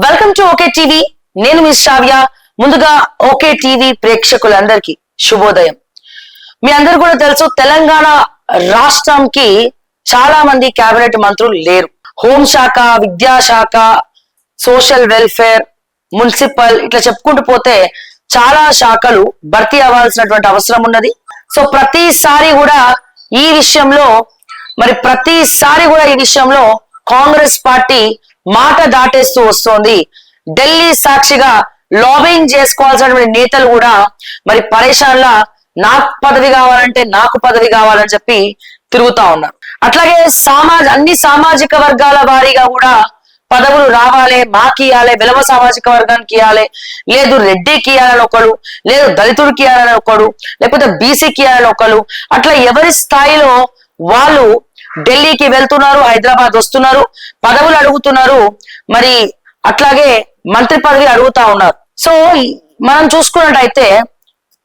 Welcome to okay TV. నేను మీ శ్రావ్య. ముందుగా okay TV ప్రేక్షకులందరికీ శుభోదయం. మీ అందరు కూడా తెలుసు, తెలంగాణ రాష్ట్రంకి చాలా మంది కేబినెట్ మంత్రులు లేరు. హోంశాఖ, విద్యాశాఖ, సోషల్ వెల్ఫేర్, మున్సిపల్, ఇట్లా చెప్పుకుంటూ పోతే చాలా శాఖలు భర్తీ అవ్వాల్సినటువంటి అవసరం ఉన్నది. సో ప్రతిసారి కూడా ఈ విషయంలో కాంగ్రెస్ పార్టీ మాట దాటేస్తూ వస్తోంది. ఢిల్లీ సాక్షిగా లాబింగ్ చేసుకోవాల్సినటువంటి నేతలు కూడా మరి పరేషాన్లా నాకు పదవి కావాలని చెప్పి తిరుగుతా ఉన్నారు. అట్లాగే అన్ని సామాజిక వర్గాల వారీగా కూడా పదవులు రావాలి, మాకి ఇవ్వాలి, విలవ సామాజిక వర్గానికి ఇవ్వాలి, లేదు రెడ్డికి ఇవ్వాలని ఒకడు, లేదు దళితుడికి ఇవ్వాలని ఒకడు, లేకపోతే బీసీకి ఇవ్వాలని ఒకడు, అట్లా ఎవరి స్థాయిలో వాళ్ళు ఢిల్లీకి వెళ్తున్నారు, హైదరాబాద్ వస్తున్నారు, పదవులు అడుగుతున్నారు, మరి అట్లాగే మంత్రి పదవి అడుగుతా ఉన్నారు. సో మనం చూసుకున్నట్టయితే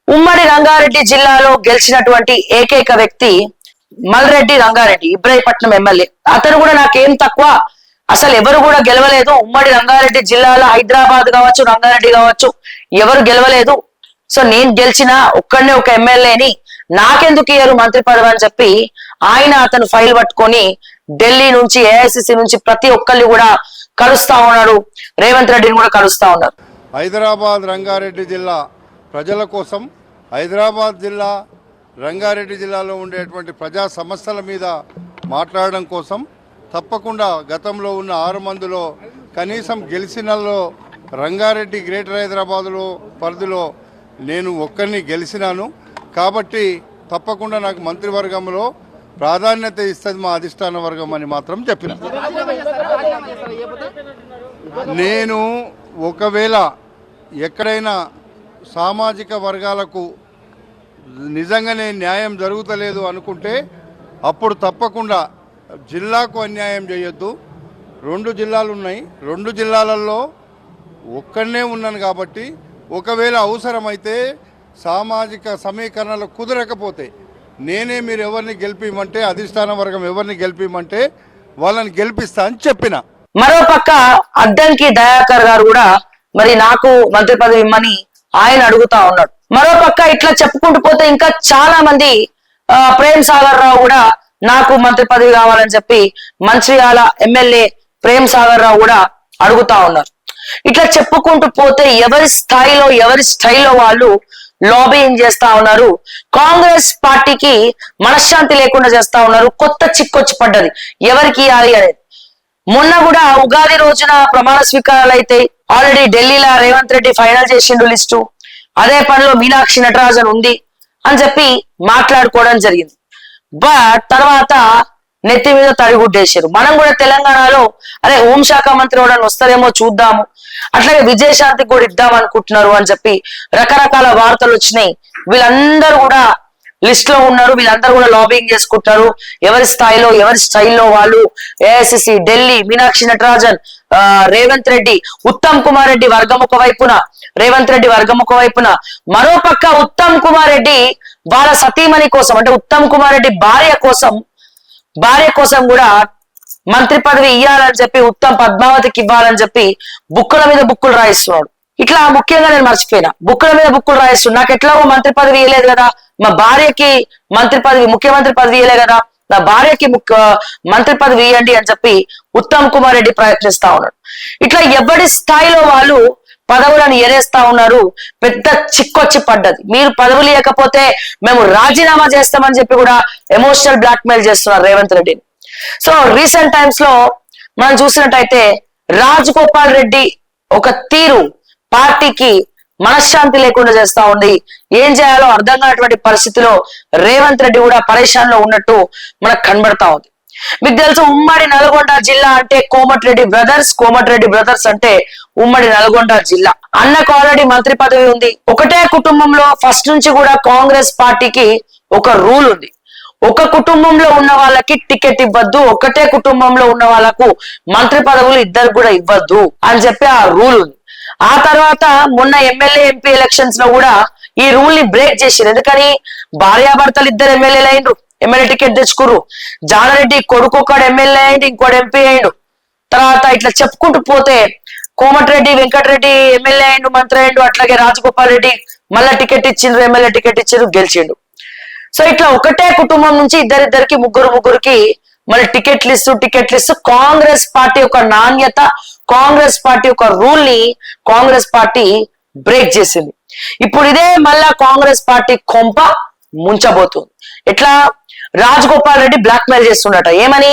ఉమ్మడి రంగారెడ్డి జిల్లాలో గెలిచినటువంటి ఏకైక వ్యక్తి మల్రెడ్డి రంగారెడ్డి, ఇబ్రాహీపట్నం ఎమ్మెల్యే. అతను కూడా నాకేం తక్కువ, అసలు ఎవరు కూడా గెలవలేదు ఉమ్మడి రంగారెడ్డి జిల్లాలో. హైదరాబాద్ కావచ్చు, రంగారెడ్డి కావచ్చు, ఎవరు గెలవలేదు. సో నేను గెలిచిన ఒక్కడనే ఒక ఎమ్మెల్యేని నాకెందుకు ఇయ్యరు మంత్రి పదవి అని చెప్పి అతను ఫైల్ పట్టుకొని ఢిల్లీ నుంచి, ఏఐసిసి నుంచి ప్రతి ఒక్కరిని కూడా కలుస్తా ఉన్నాడు. రేవంత్ రెడ్డిని కూడా కలుస్తా ఉన్నారు. హైదరాబాద్ రంగారెడ్డి జిల్లా ప్రజల కోసం, హైదరాబాద్ జిల్లా రంగారెడ్డి జిల్లాలో ఉండేటువంటి ప్రజా సమస్యల మీద మాట్లాడడం కోసం తప్పకుండా గతంలో ఉన్న 6 మందిలో కనీసం గెలిచినలో రంగారెడ్డి గ్రేటర్ హైదరాబాదులో పరిధిలో నేను ఒక్కరిని గెలిచినాను. కాబట్టి తప్పకుండా నాకు మంత్రివర్గంలో ప్రాధాన్యత ఇస్తుంది మా అధిష్టాన వర్గం అని మాత్రం చెప్పిన. నేను ఒకవేళ ఎక్కడైనా సామాజిక వర్గాలకు నిజంగానే న్యాయం జరుగుతలేదు అనుకుంటే అప్పుడు తప్పకుండా జిల్లాకు అన్యాయం చేయొద్దు. 2 జిల్లాలు ఉన్నాయి, 2 జిల్లాలలో ఒక్కడనే ఉన్నాను కాబట్టి ఒకవేళ అవసరమైతే సామాజిక సమీకరణలు కుదరకపోతే నేనే మీరు ఎవరిని గెలిపిమంటే, అధిష్టాన వర్గం ఎవరిని గెలిపిమంటే వాళ్ళని గెలిపిస్తా అని చెప్పిన. మరోపక్క అద్దంకి దయాకర్ గారు కూడా మరి నాకు మంత్రి పదవి ఇమ్మని ఆయన అడుగుతా ఉన్నాడు. మరోపక్క ఇట్లా చెప్పుకుంటూ పోతే ఇంకా చాలా మంది, ప్రేమ్ సాగర్ రావు కూడా నాకు మంత్రి పదవి కావాలని చెప్పి మంచిర్యాల ఎమ్మెల్యే ప్రేమ్ సాగర్ రావు కూడా అడుగుతా ఉన్నారు. ఇట్లా చెప్పుకుంటూ పోతే ఎవరి స్టైల్లో వాళ్ళు లాబింగ్ చేస్తా ఉన్నారు. కాంగ్రెస్ పార్టీకి మనశ్శాంతి లేకుండా చేస్తా ఉన్నారు. కొత్త చిక్కొచ్చి పడ్డది ఎవరికి ఇవ్వాలి అనేది. మొన్న కూడా ఉగాది రోజున ప్రమాణ స్వీకారాలు అయితే ఆల్రెడీ ఢిల్లీలో రేవంత్ రెడ్డి ఫైనల్ చేసిండు లిస్టు. అదే పనిలో మీనాక్షి నటరాజన్ ఉంది అని చెప్పి మాట్లాడుకోవడం జరిగింది. బట్ తర్వాత నెత్తి మీద తడిగుడ్డేశారు. మనం కూడా తెలంగాణలో అరే హోంశాఖ మంత్రి కూడా వస్తారేమో చూద్దాము, అట్లాగే విజయశాంతికి కూడా ఇద్దాం అనుకుంటున్నారు అని చెప్పి రకరకాల వార్తలు వచ్చినాయి. వీళ్ళందరూ కూడా లిస్ట్ లో ఉన్నారు, వీళ్ళందరూ కూడా లాబింగ్ చేసుకుంటారు. ఎవరి స్టైల్లో వాళ్ళు ఏఐసిసి, ఢిల్లీ, మీనాక్షి నటరాజన్, రేవంత్ రెడ్డి, ఉత్తమ్ కుమార్ రెడ్డి వర్గం ఒక వైపున, రేవంత్ రెడ్డి వర్గం ఒక వైపున, మరోపక్క ఉత్తమ్ కుమార్ రెడ్డి వాళ్ళ సతీమణి కోసం, అంటే ఉత్తమ్ కుమార్ రెడ్డి భార్య కోసం కూడా మంత్రి పదవి ఇవ్వాలని చెప్పి, ఉత్తమ్ పద్మావతికి ఇవ్వాలని చెప్పి బుక్కుల మీద బుక్కులు రాయిస్తున్నాడు. ఇట్లా ముఖ్యంగా నేను మర్చిపోయినా, బుక్కుల మీద బుక్కులు రాయిస్తున్నాడు. నాకు ఎట్లాగో మంత్రి పదవి ఇవ్వలేదు కదా, మా భార్యకి ముఖ్యమంత్రి పదవి ఇవ్వలేదు కదా, నా భార్యకి మంత్రి పదవి ఇవ్వండి అని చెప్పి ఉత్తమ్ కుమార్ రెడ్డి ప్రయత్నిస్తా ఉన్నాడు. ఇట్లా ఎవరి స్థాయిలో వాళ్ళు పదవులను ఎరేస్తా ఉన్నారు. పెద్ద చిక్కొచ్చి పడ్డది. మీరు పదవులు ఇవ్వకపోతే మేము రాజీనామా చేస్తామని చెప్పి కూడా ఎమోషనల్ బ్లాక్ మెయిల్ చేస్తున్నారు రేవంత్ రెడ్డిని. సో రీసెంట్ టైమ్స్ లో మనం చూసినట్టయితే రాజగోపాల్ రెడ్డి ఒక తీరు పార్టీకి మనశ్శాంతి లేకుండా చేస్తా ఉంది. ఏం చేయాలో అర్థం కానటువంటి పరిస్థితిలో రేవంత్ రెడ్డి కూడా పరేషాన్ లో ఉన్నట్టు మనకు కనబడతా ఉంది. మీకు తెలుసు, ఉమ్మడి నల్గొండ జిల్లా అంటే కోమటిరెడ్డి బ్రదర్స్ అంటే ఉమ్మడి నల్గొండ జిల్లా. అన్నకు ఆల్రెడీ మంత్రి పదవి ఉంది. ఒకటే కుటుంబంలో ఫస్ట్ నుంచి కూడా కాంగ్రెస్ పార్టీకి ఒక రూల్ ఉంది, ఒక కుటుంబంలో ఉన్న వాళ్ళకి టికెట్ ఇవ్వద్దు, ఒకటే కుటుంబంలో ఉన్న వాళ్ళకు మంత్రి పదవులు ఇద్దరు కూడా ఇవ్వద్దు అని చెప్పి ఆ రూల్ ఉంది. ఆ తర్వాత మొన్న ఎమ్మెల్యే ఎంపీ ఎలక్షన్స్ లో కూడా ఈ రూల్ ని బ్రేక్ చేశారు. ఎందుకని భార్యాభర్తలు ఇద్దరు ఎమ్మెల్యేలు అయిండ్రు, ఎమ్మెల్యే టికెట్ తెచ్చుకుర్రు. జానారెడ్డి కొడుకు ఒకడు ఎమ్మెల్యే అయిండు, ఇంకోటి ఎంపీ అయిండు. తర్వాత ఇట్లా చెప్పుకుంటూ పోతే కోమటిరెడ్డి వెంకటరెడ్డి ఎమ్మెల్యే అయిండు, మంత్రి అయిండు, అట్లాగే రాజగోపాల్ రెడ్డి మళ్ళా టికెట్ ఇచ్చిండ్రు, ఎమ్మెల్యే టికెట్ ఇచ్చిండ్రు, గెలిచిండు. సో ఇట్లా ఒకటే కుటుంబం నుంచి ఇద్దరికి ముగ్గురికి మళ్ళీ టికెట్లు ఇస్తూ కాంగ్రెస్ పార్టీ యొక్క నాణ్యత, కాంగ్రెస్ పార్టీ యొక్క రూల్ ని కాంగ్రెస్ పార్టీ బ్రేక్ చేసింది. ఇప్పుడు ఇదే మళ్ళా కాంగ్రెస్ పార్టీ కొంప ముంచబోతుంది. ఎట్లా? రాజగోపాల్ రెడ్డి బ్లాక్ మెయిల్ చేస్తుండట. ఏమని?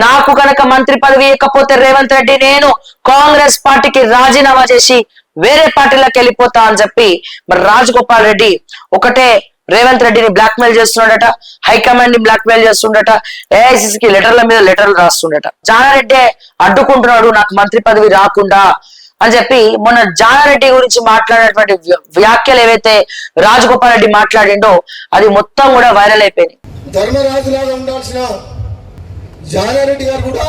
నాకు కనుక మంత్రి పదవి ఇవ్వకపోతే రేవంత్ రెడ్డి నేను కాంగ్రెస్ పార్టీకి రాజీనామా చేసి వేరే పార్టీలోకి వెళ్ళిపోతా అని చెప్పి మరి రాజగోపాల్ రెడ్డి ఒకటే రేవంత్ రెడ్డిని బ్లాక్ మెయిల్ చేస్తున్నాడట, హైకమాండ్ ని బ్లాక్ మెయిల్ చేస్తుండట, ఏఐసిసికి లెటర్ల మీద లెటర్లు రాస్తుండట. జానారెడ్డి అడ్డుకుంటున్నాడు నాకు మంత్రి పదవి రాకుండా అని చెప్పి మొన్న జానారెడ్డి గురించి మాట్లాడినటువంటి వ్యాఖ్యలు ఏవైతే రాజగోపాల్ రెడ్డి మాట్లాడిండో అది మొత్తం కూడా వైరల్ అయిపోయింది. ధర్మరాజులాగా ఉండాల్సిన జానారెడ్డి గారు కూడా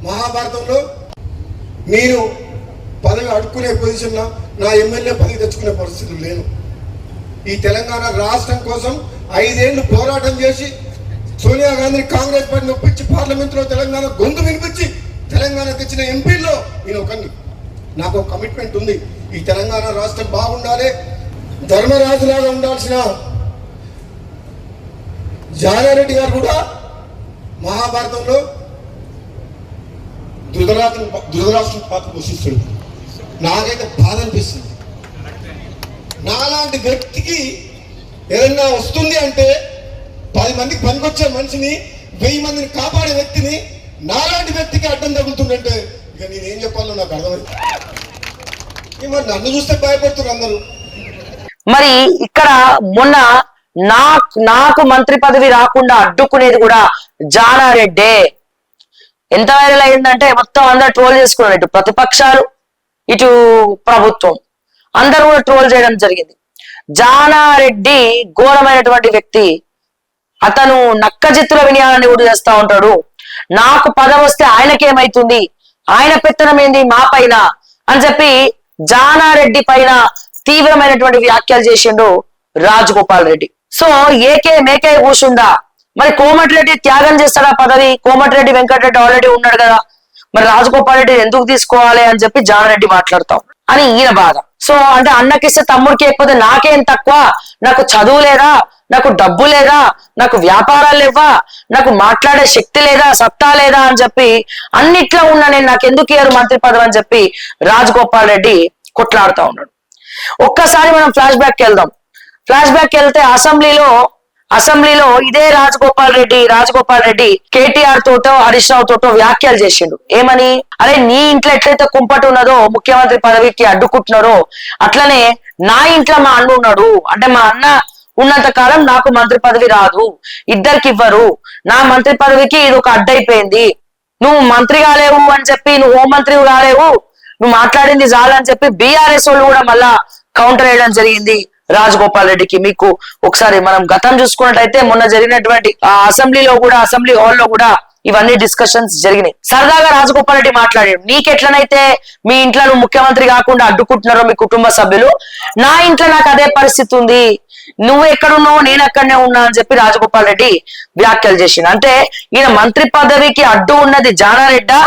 మహాభారతంలో మీరు పదవి అడుక్కునే పొజిషన్లో నా ఎమ్మెల్యే పదవి తెచ్చుకునే పరిస్థితులు లేను. ఈ తెలంగాణ రాష్ట్రం కోసం 5 ఏళ్లు పోరాటం చేసి సోనియా గాంధీని కాంగ్రెస్ పార్టీని ఒప్పించి పార్లమెంట్లో తెలంగాణ గొంతు వినిపించి తెలంగాణ తెచ్చిన ఎంపీల్లో నేను ఒకరిని. నాకు ఒక కమిట్మెంట్ ఉంది, ఈ తెలంగాణ రాష్ట్రం బాగుండాలి. ధర్మరాజులాగా ఉండాల్సిన జానారెడ్డి గారు కూడా మహాభారతంలో ధృతరాష్ట్రం పాత్ర పోషిస్తుంది. నాకైతే బాధ అనిపిస్తుంది. నాలాంటి వ్యక్తికి ఏదైనా వస్తుంది అంటే 10 మందికి పనికొచ్చే మనిషిని 1000 మందిని కాపాడే వ్యక్తిని నాలాంటి వ్యక్తికి అడ్డం తగులుతుందంటే ఇక నేనేం చెప్పాలో నాకు అర్థమైంది. మరి నన్ను చూస్తే భయపడుతున్నారు అందరూ. మరి ఇక్కడ మొన్న నాకు మంత్రి పదవి రాకుండా అడ్డుకునేది కూడా జానారెడ్డే. ఎంత వైరల్ అయిందంటే మొత్తం అందరు ట్రోల్ చేసుకున్నారు, ఇటు ప్రతిపక్షాలు ఇటు ప్రభుత్వం అందరూ కూడా ట్రోల్ చేయడం జరిగింది. జానారెడ్డి ఘోరమైనటువంటి వ్యక్తి. అతను నక్కజిత్తుల వినియాలని కూడా చేస్తా ఉంటాడు. నాకు పదవి వస్తే ఆయనకేమైతుంది, ఆయన పెత్తనం ఏంది మా పైన అని చెప్పి జానారెడ్డి పైన తీవ్రమైనటువంటి వ్యాఖ్యలు చేసిండు రాజగోపాల్ రెడ్డి. సో ఏకే మేకే కూర్చుందా? మరి కోమటిరెడ్డి త్యాగం చేస్తాడా పదవి? కోమటిరెడ్డి వెంకటరెడ్డి ఆల్రెడీ ఉన్నాడు కదా, మరి రాజగోపాల్ రెడ్డి ఎందుకు తీసుకోవాలి అని చెప్పి జానారెడ్డి మాట్లాడతాం అని ఈయన బాధ. సో అంటే అన్నకిస్తే తమ్ముడికి ఎక్కువ, నాకేం తక్కువ, నాకు చదువు లేదా, నాకు డబ్బు లేదా, నాకు వ్యాపారాలు లేవా, నాకు మాట్లాడే శక్తి లేదా, సత్తా లేదా అని చెప్పి అన్నిట్లో ఉన్నా నేను నాకు ఎందుకు ఇయ్యరు మంత్రి పదవి అని చెప్పి రాజగోపాల్ రెడ్డి కొట్లాడుతూ ఉన్నాడు. ఒక్కసారి మనం ఫ్లాష్ బ్యాక్ వెళ్దాం. ఫ్లాష్ బ్యాక్ వెళ్తే అసెంబ్లీలో ఇదే రాజగోపాల్ రెడ్డి కేటీఆర్ తోటో హరీష్ రావు తోటో వ్యాఖ్యలు చేసిండు. ఏమని? అరే నీ ఇంట్లో ఎట్లయితే కుంపటి ఉన్నదో ముఖ్యమంత్రి పదవికి అడ్డుకుంటున్నారో అట్లనే నా ఇంట్లో మా అన్న ఉన్నాడు, అంటే మా అన్న ఉన్నంత కాలం నాకు మంత్రి పదవి రాదు, ఇద్దరికి ఇవ్వరు, నా మంత్రి పదవికి ఇది ఒక అడ్డైపోయింది. నువ్వు మంత్రి కాలేవు అని చెప్పి, నువ్వు హోంమంత్రి కాలేవు, నువ్వు మాట్లాడింది చాలని చెప్పి బీఆర్ఎస్ వాళ్ళు కూడా మళ్ళా కౌంటర్ వేయడం జరిగింది రాజగోపాల్ రెడ్డికి. మీకు ఒకసారి మనం గతం చూసుకున్నట్టయితే మొన్న జరిగినటువంటి అసెంబ్లీ హాల్లో కూడా ఇవన్నీ డిస్కషన్స్ జరిగినాయి. సరదాగా రాజగోపాల్ రెడ్డి మాట్లాడాడు, నీకెట్లనైతే మీ ఇంట్లో నువ్వు ముఖ్యమంత్రి కాకుండా అడ్డుకుంటున్నారో మీ కుటుంబ సభ్యులు, నా ఇంట్లో నాకు అదే పరిస్థితి ఉంది, నువ్వు ఎక్కడున్నావు నేను అక్కడనే ఉన్నా అని చెప్పి రాజగోపాల్ రెడ్డి వ్యాఖ్యలు చేసిండు. అంటే ఈయన మంత్రి పదవికి అడ్డు ఉన్నది జానారెడ్డా,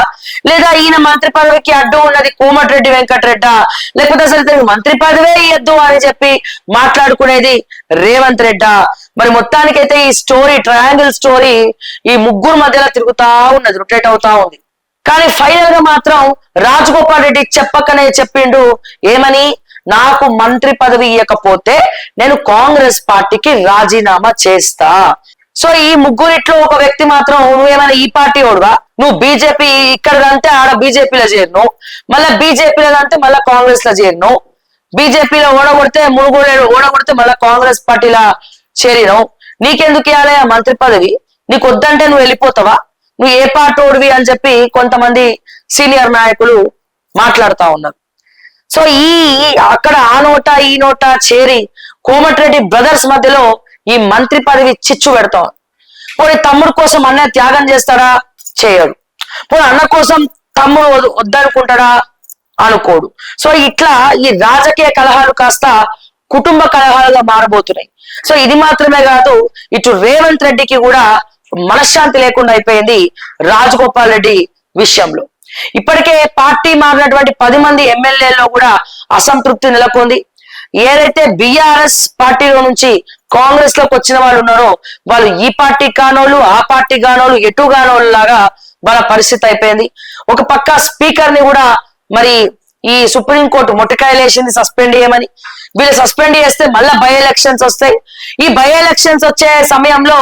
లేదా ఈయన మంత్రి పదవికి అడ్డు ఉన్నది కోమటిరెడ్డి వెంకటరెడ్డా, లేకపోతే అసలు మంత్రి పదవే ఇయ్యద్దు అని చెప్పి మాట్లాడుకునేది రేవంత్ రెడ్డా? మరి మొత్తానికైతే ఈ స్టోరీ, ట్రయాంగిల్ స్టోరీ ఈ ముగ్గురు మధ్యలో తిరుగుతా ఉన్నది, రొటేట్ అవుతా ఉంది. కానీ ఫైనల్ గా మాత్రం రాజగోపాల్ రెడ్డి చెప్పకనే చెప్పిండు. ఏమని? నాకు మంత్రి పదవి ఇవ్వకపోతే నేను కాంగ్రెస్ పార్టీకి రాజీనామా చేస్తా. సో ఈ ముగ్గురిట్లో ఒక వ్యక్తి మాత్రం నువ్వేమైనా ఈ పార్టీ ఓడువా, నువ్వు బీజేపీ ఇక్కడదంటే ఆడ బీజేపీలో చేరిను, మళ్ళా బీజేపీలో అంటే మళ్ళా కాంగ్రెస్ లో చేరిను, బీజేపీలో ఓడగొడితే ఓడగొడితే మళ్ళా కాంగ్రెస్ పార్టీలో చేరినావు, నీకెందుకు ఇవ్వాలి ఆ మంత్రి పదవి, నీకు వద్దంటే నువ్వు వెళ్ళిపోతావా, నువ్వు ఏ పార్టీ ఓడివి అని చెప్పి కొంతమంది సీనియర్ నాయకులు మాట్లాడుతా ఉన్నారు. సో అక్కడ ఆ నోట ఈ నోట చేరి కోమటిరెడ్డి బ్రదర్స్ మధ్యలో ఈ మంత్రి పదవి చిచ్చు పెడతాం. పోనీ తమ్ముడు కోసం అన్న త్యాగం చేస్తాడా? చేయడు. పోనీ అన్న కోసం తమ్ముడు వద్దనుకుంటాడా? అనుకోడు. సో ఇట్లా ఈ రాజకీయ కలహాలు కాస్త కుటుంబ కలహాలుగా మారబోతున్నాయి. సో ఇది మాత్రమే కాదు, ఇటు రేవంత్ రెడ్డికి కూడా మనశ్శాంతి లేకుండా అయిపోయింది రాజగోపాల్ రెడ్డి విషయంలో. ఇప్పటికే పార్టీ మారినటువంటి 10 మంది ఎమ్మెల్యేల్లో కూడా అసంతృప్తి నెలకొంది. ఏదైతే బిఆర్ఎస్ పార్టీలో నుంచి కాంగ్రెస్ లోకి వచ్చిన వాళ్ళు ఉన్నారో వాళ్ళు ఈ పార్టీ కానోళ్ళు ఆ పార్టీ కానోళ్ళు ఎటు కానోళ్ళు లాగా మన పరిస్థితి అయిపోయింది. ఒక పక్క స్పీకర్ ని కూడా మరి ఈ సుప్రీంకోర్టు మొట్టకాయలేసింది సస్పెండ్ చేయమని. వీళ్ళు సస్పెండ్ చేస్తే మళ్ళా బై ఎలక్షన్స్ వస్తాయి. ఈ బై ఎలక్షన్స్ వచ్చే సమయంలో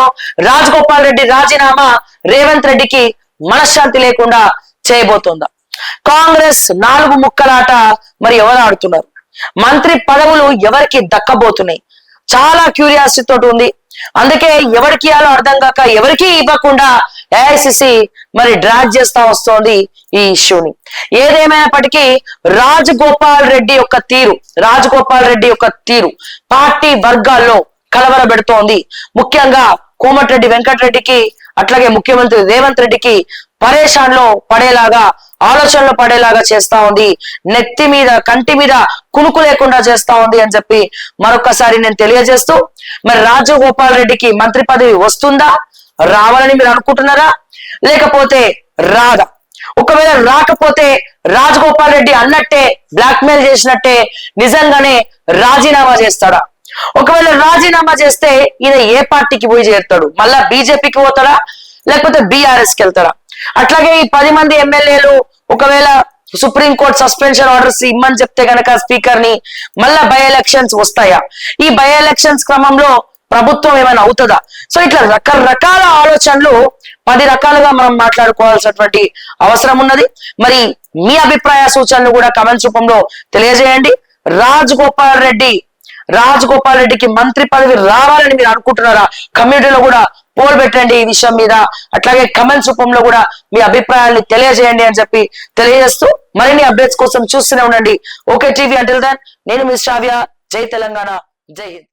రాజగోపాల్ రెడ్డి రాజీనామా రేవంత్ రెడ్డికి మనశ్శాంతి లేకుండా చేయబోతుందా? కాంగ్రెస్ 4 ముక్కలాట మరి ఎవరు ఆడుతున్నారు? మంత్రి పదవులు ఎవరికి దక్కబోతున్నాయి? చాలా క్యూరియాసిటీ తోటి ఉంది. అందుకే ఎవరికి ఇవ్వాలో అర్థం కాక ఎవరికి ఇవ్వకుండా ఏఐసిసి మరి డ్రాగ్ చేస్తా వస్తోంది ఈ ఇష్యూని. ఏదేమైనప్పటికీ రాజగోపాల్ రెడ్డి యొక్క తీరు పార్టీ వర్గాల్లో కలవరబెడుతోంది. ముఖ్యంగా కోమటిరెడ్డి వెంకటరెడ్డికి అట్లాగే ముఖ్యమంత్రి రేవంత్ రెడ్డికి పరేషాన్లో పడేలాగా ఆలోచనలో పడేలాగా చేస్తా ఉంది. నెత్తి మీద కంటి మీద కునుకు లేకుండా చేస్తా ఉంది అని చెప్పి మరొకసారి నేను తెలియజేస్తూ, మరి రాజగోపాల్ రెడ్డికి మంత్రి పదవి వస్తుందా, రావాలని మీరు అనుకుంటున్నారా, లేకపోతే రాదా? ఒకవేళ రాకపోతే రాజగోపాల్ రెడ్డి అన్నట్టే బ్లాక్మెయిల్ చేసినట్టే నిజంగానే రాజీనామా చేస్తాడా? ఒకవేళ రాజీనామా చేస్తే ఈయన ఏ పార్టీకి పోయి చేరుతాడు? మళ్ళా బీజేపీకి పోతాడా, లేకపోతే బీఆర్ఎస్ కి వెళ్తాడా? అట్లాగే ఈ 10 మంది ఎమ్మెల్యేలు ఒకవేళ సుప్రీంకోర్టు సస్పెన్షన్ ఆర్డర్స్ ఇమ్మని చెప్తే గనక స్పీకర్ ని మళ్ళా బై ఎలక్షన్స్ వస్తాయా? ఈ బై ఎలక్షన్స్ క్రమంలో ప్రభుత్వం ఏమైనా అవుతుందా? సో ఇట్లా రకరకాల ఆలోచనలు 10 రకాలుగా మనం మాట్లాడుకోవాల్సినటువంటి అవసరం ఉన్నది. మరి మీ అభిప్రాయ సూచనలు కూడా కమెంట్స్ రూపంలో తెలియజేయండి. రాజగోపాల్ రెడ్డికి మంత్రి పదవి రావాలని మీరు అనుకుంటున్నారా? కమ్యూనిటీలో కూడా పోల్ పెట్టండి ఈ విషయం మీద. అట్లాగే కమెంట్స్ రూపంలో కూడా మీ అభిప్రాయాన్ని తెలియజేయండి అని చెప్పి తెలియజేస్తూ మరిన్ని అప్డేట్స్ కోసం చూస్తూనే ఉండండి ఓకే టీవీ. అంటిల్ దెన్ నేను మీ శ్రావ్య. జై తెలంగాణ, జై హింద్.